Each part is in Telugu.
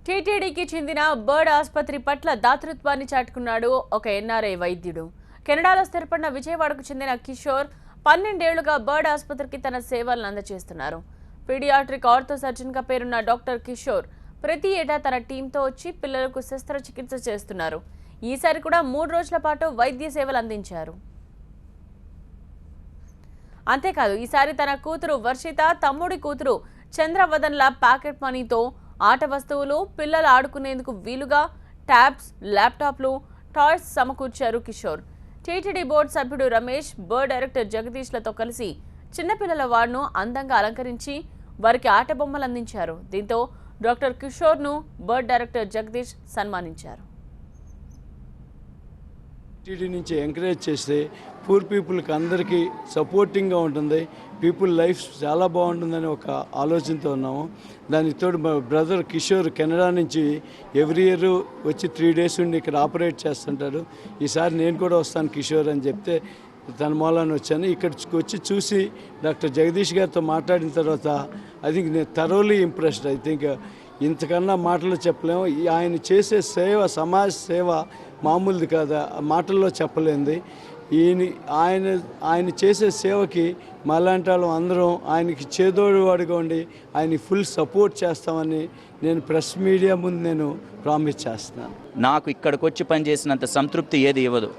టీటీడీకి చెందిన బర్డ్ ఆసుపత్రి పట్ల దాతృత్వాన్ని చాటుకున్నాడు ఒక ఎన్ఆర్ఐ వైద్యుడు. కెనడాలో స్థిరపడిన విజయవాడకు చెందిన కిషోర్ 12 ఏళ్లుగా బర్డ్ ఆసుపత్రికి తన సేవలను అందజేస్తున్నారు. పీడియాట్రిక్ ఆర్థో సర్జన్గా పేరున్న డాక్టర్ కిషోర్ ప్రతి ఏటా తన టీంతో వచ్చి పిల్లలకు శస్త్రచికిత్స చేస్తున్నారు. ఈసారి కూడా 3 రోజుల పాటు వైద్య సేవలు అందించారు. అంతేకాదు ఈసారి తన కూతురు వర్షిత, తమ్ముడి కూతురు చంద్రవదన్ల ప్యాకెట్ మనీతో ఆట వస్తువులు, పిల్లలు ఆడుకునేందుకు వీలుగా ట్యాబ్స్, ల్యాప్టాప్లు, టాయ్స్ సమకూర్చారు కిషోర్. టీటీడీ బోర్డు సభ్యుడు రమేష్, బర్డ్ డైరెక్టర్ జగదీష్లతో కలిసి చిన్నపిల్లల వార్డును అందంగా అలంకరించి వారికి ఆట బొమ్మలు అందించారు. దీంతో డాక్టర్ కిషోర్ను బర్డ్ డైరెక్టర్ జగదీష్ సన్మానించారు. టీటీ నుంచి ఎంకరేజ్ చేస్తే పూర్ పీపుల్కి అందరికీ సపోర్టింగ్గా ఉంటుంది, పీపుల్ లైఫ్ చాలా బాగుంటుందని ఒక ఆలోచనతో ఉన్నాము. దానితో మా బ్రదర్ కిషోర్ కెనడా నుంచి ఎవ్రీ ఇయర్ వచ్చి 3 days ఉండి ఇక్కడ ఆపరేట్ చేస్తుంటారు. ఈసారి నేను కూడా వస్తాను కిషోర్ అని చెప్తే తన మూలాన్ని వచ్చాను. ఇక్కడికి వచ్చి చూసి డాక్టర్ జగదీష్ గారితో మాట్లాడిన తర్వాత ఐ థింక్ నేను థరోలీ ఇంప్రెస్డ్. ఐ థింక్ ఇంతకన్నా మాటలు చెప్పలేము. ఆయన చేసే సేవ, సమాజ సేవ మామూలుది కాదా, మాటల్లో చెప్పలేంది. ఆయన చేసే సేవకి మాలాంటి వాళ్ళం అందరం ఆయనకి చేదోడువాడుగా ఉండి ఆయన ఫుల్ సపోర్ట్ చేస్తామని నేను ప్రెస్ మీడియా ముందు నేను ప్రామిస్ చేస్తున్నాను. నాకు ఇక్కడికి వచ్చి పనిచేసినంత సంతృప్తి ఏది ఇవ్వదు.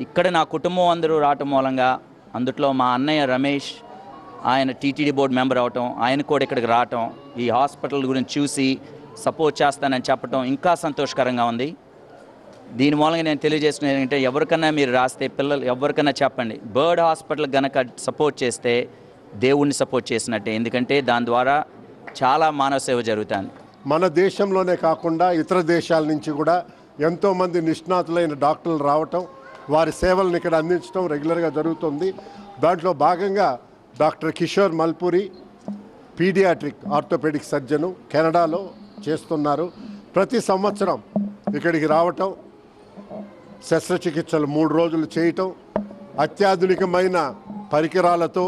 ఇక్కడ నా కుటుంబం అందరూ రావటం మూలంగా, అందుట్లో మా అన్నయ్య రమేష్, ఆయన టీటీడీ బోర్డు మెంబర్ అవటం, ఆయన కూడా ఇక్కడికి రావటం, ఈ హాస్పిటల్ గురించి చూసి సపోర్ట్ చేస్తానని చెప్పడం ఇంకా సంతోషకరంగా ఉంది. దీని మూలంగా నేను తెలియజేస్తున్నది ఏంటంటే, ఎవరికన్నా మీరు రాస్తే, పిల్లలు ఎవరికన్నా చెప్పండి, బర్డ్ హాస్పిటల్ కనుక సపోర్ట్ చేస్తే దేవుణ్ణి సపోర్ట్ చేసినట్టే. ఎందుకంటే దాని ద్వారా చాలా మానవ సేవ జరుగుతుంది. మన దేశంలోనే కాకుండా ఇతర దేశాల నుంచి కూడా ఎంతోమంది నిష్ణాతులైన డాక్టర్లు రావటం, వారి సేవలను ఇక్కడ అందించడం రెగ్యులర్గా జరుగుతుంది. దాంట్లో భాగంగా doctor Kishore Malpuri paediatric orthopaedic surgeon కెనడాలో చేస్తున్నారు. ప్రతి సంవత్సరం ఇక్కడికి రావటం, శస్త్రచికిత్సలు 3 రోజులు చేయటం, అత్యాధునికమైన పరికరాలతో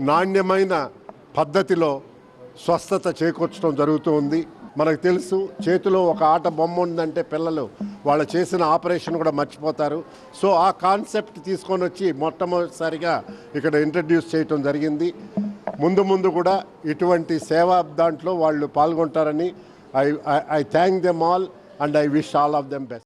నాణ్యమైన పద్ధతిలో స్వస్థత చేకూర్చడం జరుగుతూ ఉంది. మనకు తెలుసు, చేతిలో ఒక ఆట బొమ్మ ఉందంటే పిల్లలు వాళ్ళు చేసిన ఆపరేషన్ కూడా మర్చిపోతారు. సో ఆ కాన్సెప్ట్ తీసుకొని వచ్చి మొట్టమొదటిసారిగా ఇక్కడ ఇంట్రడ్యూస్ చేయటం జరిగింది. ముందు కూడా ఇటువంటి సేవా దాంట్లో వాళ్ళు పాల్గొంటారని I thank them all and I wish all of them best.